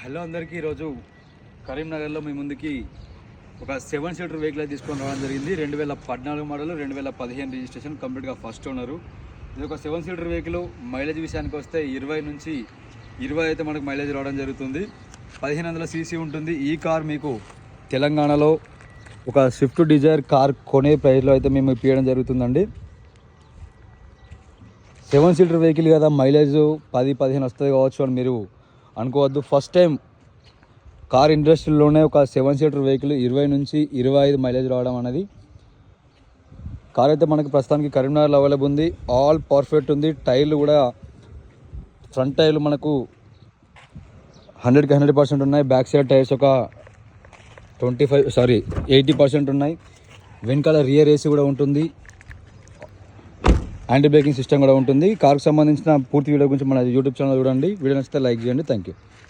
Hello అందరికీ, ఈరోజు కరీంనగర్లో మీ ముందుకి ఒక 7 సీటర్ వెహికల్ తీసుకొని రావడం జరిగింది. 2014 మోడల్, 2015 రిజిస్ట్రేషన్, కంప్లీట్గా ఫస్ట్ ఓనరు. ఇది ఒక 7 సీటర్ వెహికల్. మైలేజ్ విషయానికి వస్తే 20 నుంచి 20 అయితే మనకు మైలేజ్ రావడం జరుగుతుంది. 1500 సీసీ ఉంటుంది. ఈ కార్ మీకు తెలంగాణలో ఒక స్విఫ్ట్ డిజైర్ కార్ కొనే ప్రైస్లో అయితే మేము ఇప్పించడం జరుగుతుందండి. 7 సీటర్ వెహికల్ కదా, మైలేజ్ 10-15 వస్తుంది కావచ్చు అని మీరు అనుకోవద్దు. ఫస్ట్ టైం కార్ ఇండస్ట్రీలోనే ఒక 7 సీటర్ వెహికల్ 20 నుంచి 25 మైలేజ్ రావడం అనేది. కార్ అయితే మనకి ప్రస్తుతానికి కరీంనగర్లో అవైలబుల్ ఉంది. ఆల్ పర్ఫెక్ట్ ఉంది. టైర్లు కూడా ఫ్రంట్ టైర్లు మనకు 100% ఉన్నాయి. బ్యాక్ సైడ్ టైర్స్ ఒక 80% ఉన్నాయి. వెనకాల రియర్ ఏసీ కూడా ఉంటుంది. యాంటీ బ్రేకింగ్ సిస్టమ్ కూడా ఉంటుంది. కార్కు సంబంధించిన పూర్తి వీడియో గురించి మన యూట్యూబ్ ఛానల్ చూడండి. వీడియో నచ్చితే లైక్ చేయండి. Thank you.